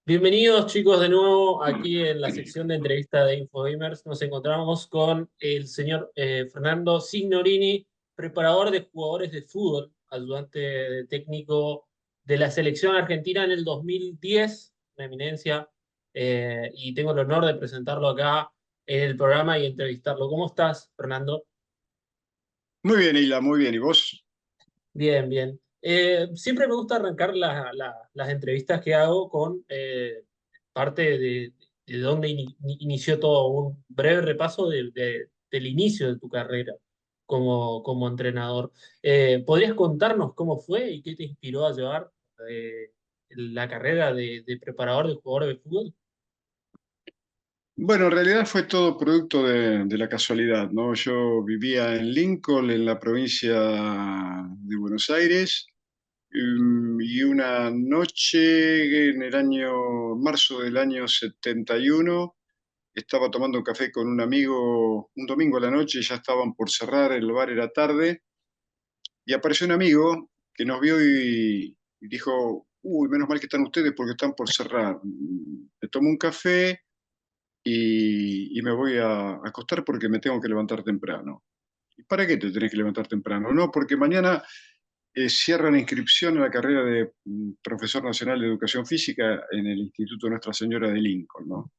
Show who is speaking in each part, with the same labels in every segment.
Speaker 1: Bienvenidos chicos de nuevo aquí en la sección de entrevista de InfoGamers. Nos encontramos con el señor Fernando Signorini, preparador de jugadores de fútbol, ayudante de técnico de la selección argentina en el 2010, una eminencia, y tengo el honor de presentarlo acá en el programa y entrevistarlo. ¿Cómo estás, Fernando?
Speaker 2: Muy bien, Hila, muy bien. ¿Y vos?
Speaker 1: Bien, bien. Siempre me gusta arrancar las entrevistas que hago con parte de dónde inició todo, un breve repaso del inicio de tu carrera como entrenador. ¿Podrías contarnos cómo fue y qué te inspiró a llevar la carrera de preparador de jugador de fútbol?
Speaker 2: Bueno, en realidad fue todo producto de la casualidad, ¿no? Yo vivía en Lincoln, en la provincia de Buenos Aires, y una noche en el año, marzo del año 71, estaba tomando un café con un amigo un domingo a la noche, ya estaban por cerrar, el bar era tarde, y apareció un amigo que nos vio y dijo, uy, menos mal que están ustedes porque están por cerrar. Me tomo un café y me voy a acostar porque me tengo que levantar temprano. ¿Y para qué te tenés que levantar temprano? No, porque mañana cierran inscripción a la carrera de profesor nacional de educación física en el Instituto Nuestra Señora de Lincoln, ¿no?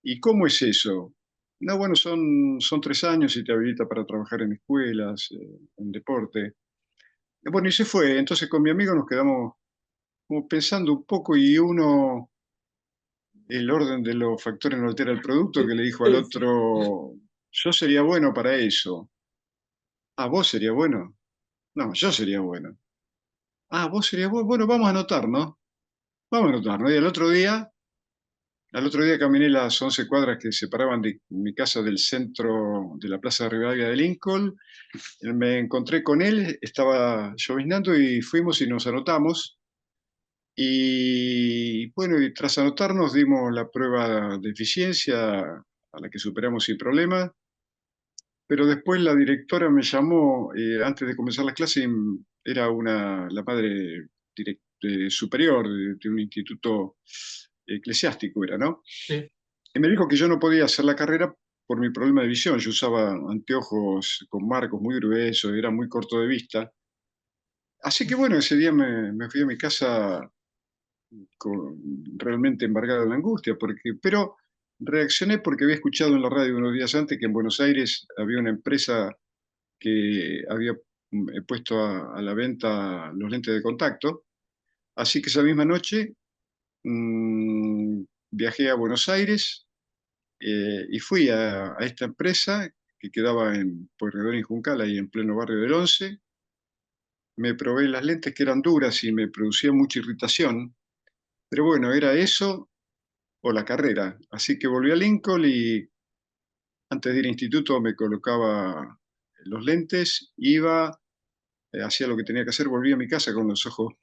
Speaker 2: ¿Y cómo es eso? No, bueno, son 3 años y te habilita para trabajar en escuelas, en deporte. Bueno, y se fue. Entonces con mi amigo nos quedamos como pensando un poco y uno, el orden de los factores no altera el producto, que le dijo al
Speaker 1: Sí.
Speaker 2: otro, yo sería bueno para eso. Ah, vos sería bueno. No, yo sería bueno. Ah, vos serías bueno. Bueno, vamos a anotar, ¿no? Vamos a anotar, ¿no? Y al otro día caminé las 11 cuadras que separaban de mi casa del centro de la Plaza de Rivadavia de Lincoln. Me encontré con él, estaba lloviznando y fuimos y nos anotamos. Y bueno, y tras anotarnos dimos la prueba de eficiencia a la que superamos sin problema. Pero después la directora me llamó antes de comenzar las clases, era la madre superior de un instituto eclesiástico, era, ¿no?
Speaker 1: Sí.
Speaker 2: Y me dijo que yo no podía hacer la carrera por mi problema de visión. Yo usaba anteojos con marcos muy gruesos, era muy corto de vista. Así que bueno, ese día me fui a mi casa realmente embargado en la angustia, pero reaccioné porque había escuchado en la radio unos días antes que en Buenos Aires había una empresa que había puesto a la venta los lentes de contacto. Así que esa misma noche mm, viajé a Buenos Aires y fui a esta empresa que quedaba en Pueyrredón y Juncal, ahí en pleno barrio del Once. Me probé las lentes que eran duras y me producían mucha irritación, pero bueno, era eso o la carrera. Así que volví a Lincoln y antes de ir al instituto me colocaba los lentes, iba, hacía lo que tenía que hacer, volvía a mi casa con los ojos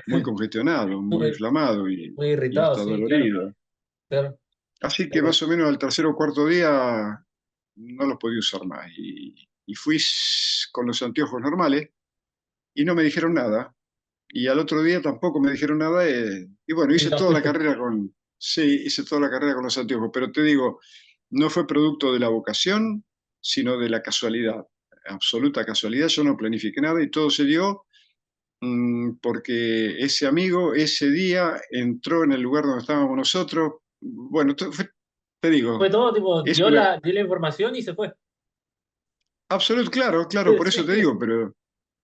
Speaker 2: muy congestionados, muy
Speaker 1: Muy,
Speaker 2: inflamados
Speaker 1: muy
Speaker 2: y
Speaker 1: irritado,
Speaker 2: hasta
Speaker 1: sí, claro,
Speaker 2: doloridos.
Speaker 1: claro.
Speaker 2: Así que más o menos al tercer o cuarto día no los podía usar más y fui con los anteojos normales y no me dijeron nada. Y al otro día tampoco me dijeron nada. Y bueno,
Speaker 1: Y no fuiste.
Speaker 2: sí, hice toda la carrera con los anteojos, pero te digo, no fue producto de la vocación, sino de la casualidad, absoluta casualidad. Yo no planifiqué nada y todo se dio porque ese amigo ese día entró en el lugar donde estábamos nosotros. Bueno, te
Speaker 1: Fue
Speaker 2: digo,
Speaker 1: todo tipo,
Speaker 2: es una
Speaker 1: dio la información y se fue.
Speaker 2: absoluto, claro, claro, por eso te
Speaker 1: Sí.
Speaker 2: digo, pero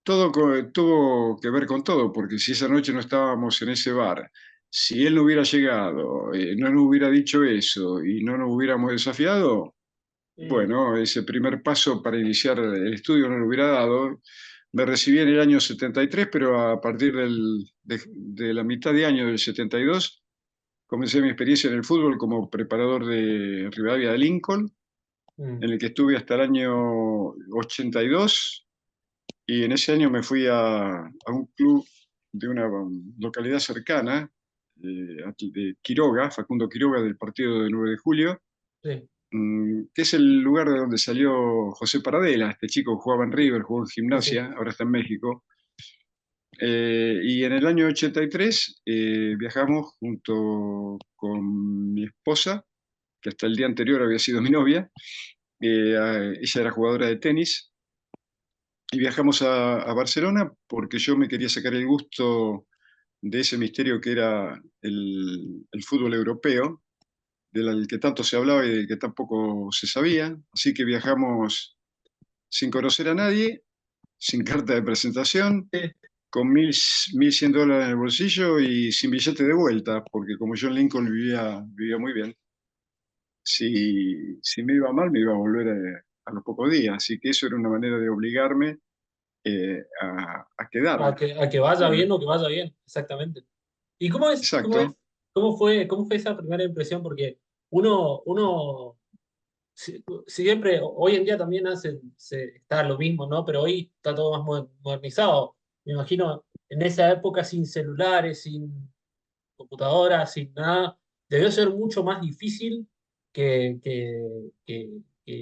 Speaker 2: tuvo que ver con todo, porque si esa noche no estábamos en ese bar, si él no hubiera llegado, no nos hubiera dicho eso y no nos hubiéramos desafiado,
Speaker 1: Mm.
Speaker 2: bueno, ese primer paso para iniciar el estudio no lo hubiera dado. Me recibí en el año 73, pero a partir de la mitad de año del 72 comencé mi experiencia en el fútbol como preparador de Rivadavia de Lincoln,
Speaker 1: Mm.
Speaker 2: en el que estuve hasta el año 82 y en ese año me fui a un club de una localidad cercana, de Quiroga, Facundo Quiroga, del partido de 9 de julio,
Speaker 1: Sí.
Speaker 2: que es el lugar de donde salió José Paradela, este chico que jugaba en River, jugó en
Speaker 1: Sí, sí.
Speaker 2: Gimnasia, ahora está en México. Y en el año 83 viajamos junto con mi esposa, que hasta el día anterior había sido mi novia. Ella era jugadora de tenis, y viajamos a Barcelona porque yo me quería sacar el gusto de ese misterio que era el fútbol europeo, del que tanto se hablaba y del que tampoco se sabía. Así que viajamos sin conocer a nadie, sin carta de presentación, con 1.100 dólares en el bolsillo y sin billete de vuelta, porque como yo en Lincoln vivía muy bien, si me iba mal me iba a volver a los pocos días. Así que eso era una manera de obligarme a quedarme.
Speaker 1: A que vaya
Speaker 2: Bueno,
Speaker 1: bien o que vaya bien, exactamente. ¿Y
Speaker 2: exacto.
Speaker 1: cómo fue esa primera impresión? Porque uno siempre, hoy en día también está lo mismo, ¿no? Pero hoy está todo más modernizado. Me imagino en esa época sin celulares, sin computadoras, sin nada, debió ser mucho más difícil que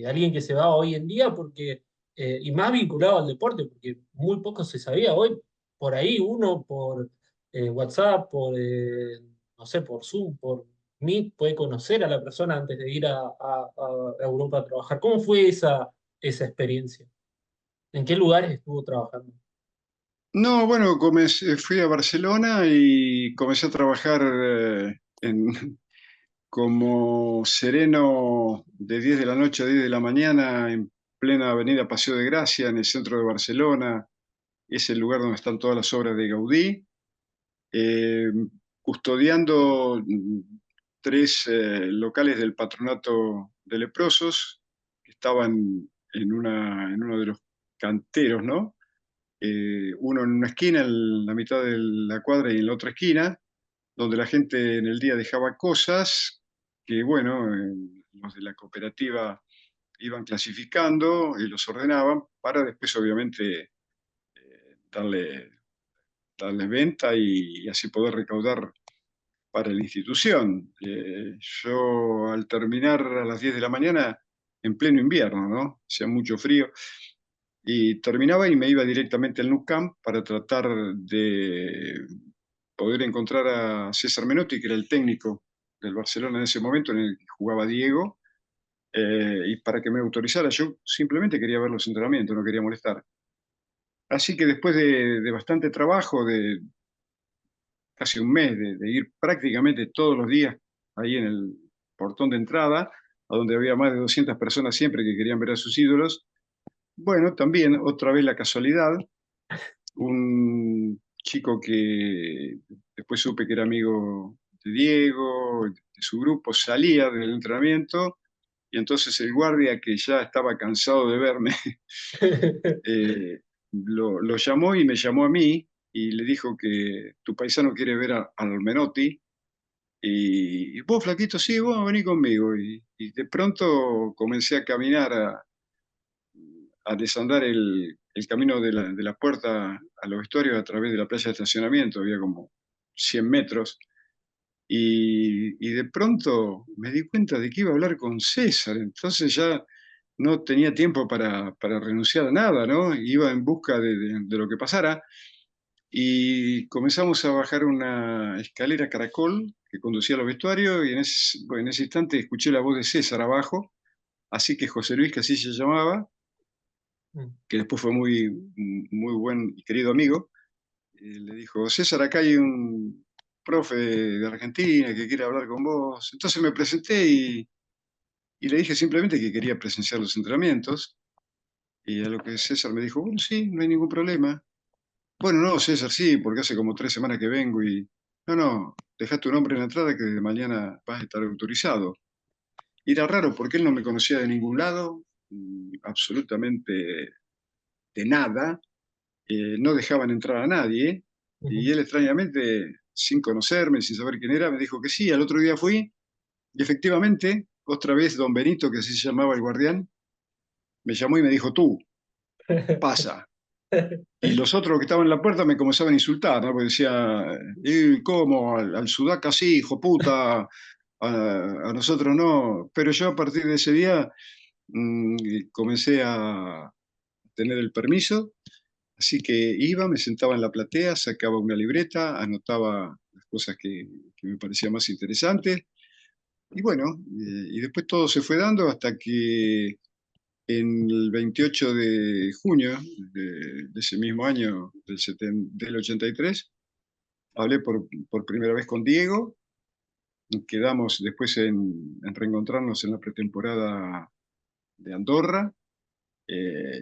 Speaker 1: alguien que se va hoy en día, porque, y más vinculado al deporte, porque muy poco se sabía. Hoy, por ahí, uno por WhatsApp, no sé, por Zoom, por Meet, puede conocer a la persona antes de ir a Europa a trabajar. ¿Cómo fue esa experiencia? ¿En qué lugares estuvo trabajando?
Speaker 2: No, bueno, fui a Barcelona y comencé a trabajar como sereno de 10 de la noche a 10 de la mañana en plena avenida Paseo de Gracia, en el centro de Barcelona. Es el lugar donde están todas las obras de Gaudí, eh, custodiando tres locales del Patronato de Leprosos, que estaban en uno de los canteros, ¿no? Uno en una esquina, en la mitad de la cuadra y en la otra esquina, donde la gente en el día dejaba cosas que, bueno, los de la cooperativa iban clasificando y los ordenaban para después, obviamente, darle, darle venta y así poder recaudar para la institución. Yo al terminar a las 10 de la mañana, en pleno invierno, ¿no? Hacía mucho frío, y terminaba y me iba directamente al Nou Camp para tratar de poder encontrar a César Menotti, que era el técnico del Barcelona en ese momento en el que jugaba Diego, y para que me autorizara. Yo simplemente quería ver los entrenamientos, no quería molestar. Así que después de bastante trabajo, de casi un mes, de ir prácticamente todos los días ahí en el portón de entrada, a donde había más de 200 personas siempre que querían ver a sus ídolos, bueno, también otra vez la casualidad, un chico que después supe que era amigo de Diego, de su grupo, salía del entrenamiento y entonces el guardia, que ya estaba cansado de verme, lo llamó y me llamó a mí y le dijo que tu paisano quiere ver al Menotti. Y vos, flaquito, sí, vos vení conmigo. Y de pronto comencé a caminar, a desandar el camino de la puerta a los vestuarios a través de la playa de estacionamiento, había como 100 metros. Y de pronto me di cuenta de que iba a hablar con César, entonces ya no tenía tiempo para renunciar a nada, ¿no? Iba en busca de lo que pasara y comenzamos a bajar una escalera caracol que conducía a los vestuarios y bueno, en ese instante escuché la voz de César abajo, así que José Luis, que así se llamaba, que después fue muy buen y querido amigo, le dijo: César, acá hay un profe de Argentina que quiere hablar con vos. Entonces me presenté y le dije simplemente que quería presenciar los entrenamientos, y a lo que César me dijo: bueno, sí, no hay ningún problema. Bueno, no, César, sí, porque hace como 3 semanas que vengo y... No, no, dejá tu nombre en la entrada que de mañana vas a estar autorizado. Y era raro porque él no me conocía de ningún lado, absolutamente de nada, no dejaban entrar a nadie, y él extrañamente, sin conocerme, sin saber quién era, me dijo que sí. Al otro día fui y efectivamente, otra vez don Benito, que así se llamaba el guardián, me llamó y me dijo: tú, pasa. Y los otros que estaban en la puerta me comenzaban a insultar, ¿no? Porque decía: ¿cómo? Al sudaca sí, hijo puta, a nosotros no. Pero yo a partir de ese día comencé a tener el permiso Así que iba, me sentaba en la platea, sacaba una libreta, anotaba las cosas que me parecían más interesantes. Y bueno, y después todo se fue dando hasta que en el 28 de junio de ese mismo año, del 83, hablé por primera vez con Diego. Quedamos después en reencontrarnos en la pretemporada de Andorra.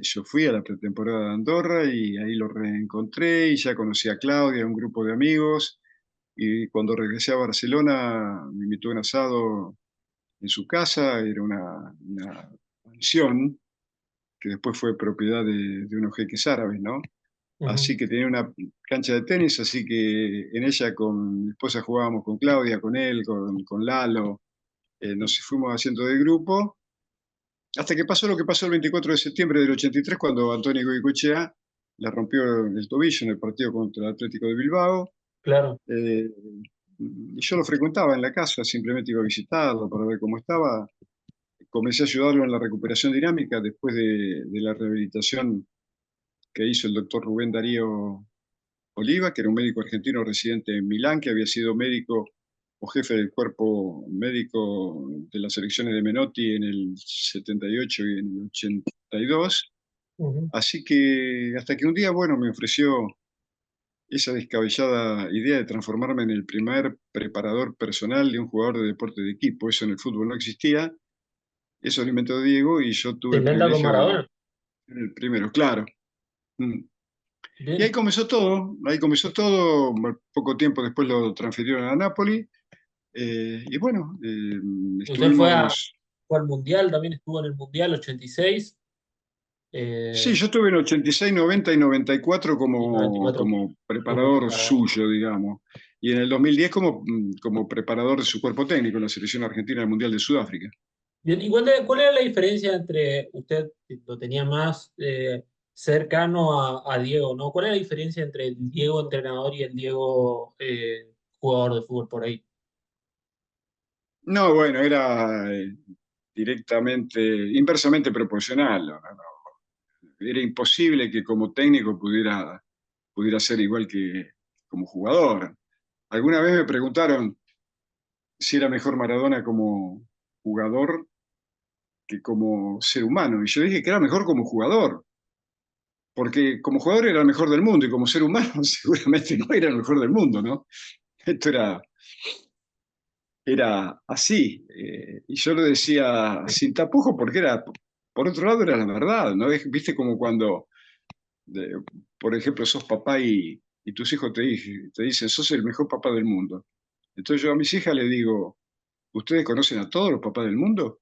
Speaker 2: Yo fui a la pretemporada de Andorra y ahí lo reencontré y ya conocí a Claudia, un grupo de amigos. Y cuando regresé a Barcelona me invitó a un asado en su casa, era una mansión que después fue propiedad de unos jeques árabes, ¿no?
Speaker 1: Ujú.
Speaker 2: Así que tenía una cancha de tenis, así que en ella con mi esposa jugábamos con Claudia, con él, con Lalo, nos fuimos haciendo de grupo, hasta que pasó lo que pasó el 24 de septiembre del 83, cuando Antonio Goicoechea le rompió el tobillo en el partido contra el Atlético de Bilbao.
Speaker 1: Claro.
Speaker 2: eh, y yo lo frecuentaba en la casa, simplemente iba a visitarlo para ver cómo estaba. Comencé a ayudarlo en la recuperación dinámica después de la rehabilitación que hizo el doctor Rubén Darío Oliva, que era un médico argentino residente en Milán, que había sido médico o jefe del cuerpo médico de las selecciones de Menotti en el 78 y en el 82.
Speaker 1: Ujú.
Speaker 2: Así que hasta que un día, bueno, me ofreció esa descabellada idea de transformarme en el primer preparador personal de un jugador de deporte de equipo. Eso en el fútbol no existía. Eso lo inventó Diego y yo
Speaker 1: Se
Speaker 2: tuve el
Speaker 1: inventa con
Speaker 2: privilegio de
Speaker 1: Maradona.
Speaker 2: ser el primero, claro. Mm. Y
Speaker 1: Bien.
Speaker 2: ahí comenzó todo, poco tiempo después lo transfirieron a Napoli, y bueno,
Speaker 1: Usted
Speaker 2: estuvimos,
Speaker 1: fue al Mundial, también estuvo en el Mundial 86.
Speaker 2: sí,
Speaker 1: eh,
Speaker 2: yo estuve en 86, 90 y 94
Speaker 1: y
Speaker 2: como,
Speaker 1: 94
Speaker 2: como
Speaker 1: como
Speaker 2: preparador
Speaker 1: preparador.
Speaker 2: suyo, digamos, y en el 2010 como preparador de su cuerpo técnico en la selección argentina del Mundial de Sudáfrica.
Speaker 1: Bien, ¿y cuál era la diferencia entre usted, que lo tenía más cercano a Diego, ¿no? ¿Cuál era la diferencia entre el Diego entrenador y el Diego jugador de fútbol por ahí?
Speaker 2: No, bueno, era directamente, inversamente proporcional, ¿no? Era imposible que como técnico pudiera ser igual que como jugador. Alguna vez me preguntaron si era mejor Maradona como jugador que como ser humano, y yo dije que era mejor como jugador, porque como jugador era el mejor del mundo y como ser humano seguramente no era el mejor del mundo, ¿no? Esto era así, y yo lo decía sin tapujos porque por otro lado era la verdad, ¿no? Viste como cuando de- por ejemplo, sos papá y tus hijos te dicen, sos el mejor papá del mundo. Entonces yo a mis hijas les digo, ¿ustedes conocen a todos los papás del mundo?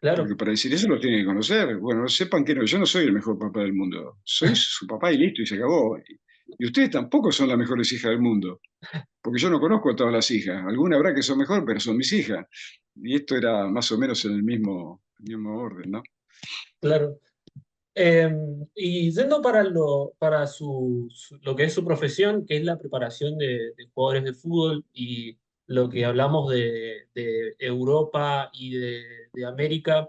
Speaker 2: Porque
Speaker 1: Claro,
Speaker 2: para decir eso lo tienen que conocer. Bueno, sepan que no, yo no soy el mejor papá del mundo. Soy su papá y listo, y se acabó. Y ustedes tampoco son las mejores hijas del mundo, porque yo no conozco a todas las hijas. Alguna habrá que son mejor, pero son mis hijas. Y esto era más o menos en el mismo orden, ¿no?
Speaker 1: claro. Eh, y yendo para lo que es su profesión, que es la preparación de jugadores de fútbol y lo que hablamos de Europa y de América,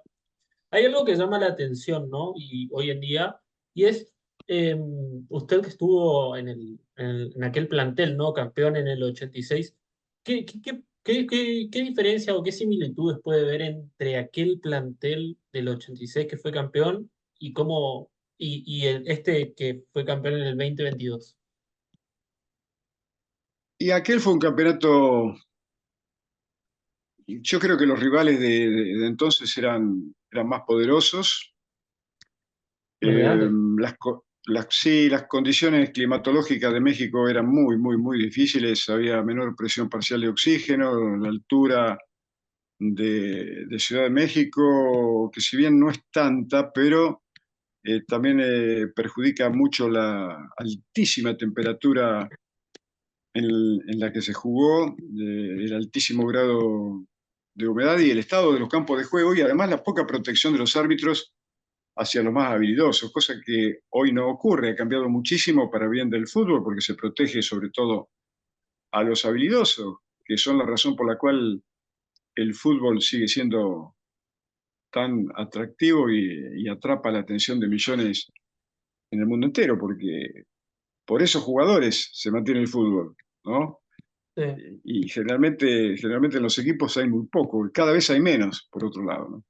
Speaker 1: hay algo que llama la atención, ¿no? Y hoy en día, y es usted que estuvo en aquel plantel, ¿no? Campeón en el 86. ¿Qué diferencia o qué similitudes puede ver entre aquel plantel del 86 que fue campeón y cómo este que fue campeón en el 2022?
Speaker 2: Y aquel fue un campeonato. Yo creo que los rivales de entonces eran más poderosos.
Speaker 1: Los de antes.
Speaker 2: Sí, las condiciones climatológicas de México eran muy, muy, muy difíciles. Había menor presión parcial de oxígeno, la altura de Ciudad de México, que si bien no es tanta, pero también perjudica mucho la altísima temperatura en la que se jugó, el altísimo grado de humedad y el estado de los campos de juego, y además la poca protección de los árbitros hacia los más habilidosos, cosa que hoy no ocurre. Ha cambiado muchísimo para bien del fútbol porque se protege sobre todo a los habilidosos, que son la razón por la cual el fútbol sigue siendo tan atractivo y atrapa la atención de millones en el mundo entero, porque por esos jugadores se mantiene el fútbol, ¿no?
Speaker 1: Sí.
Speaker 2: Y generalmente en los equipos hay muy poco, cada vez hay menos, por otro lado, ¿no?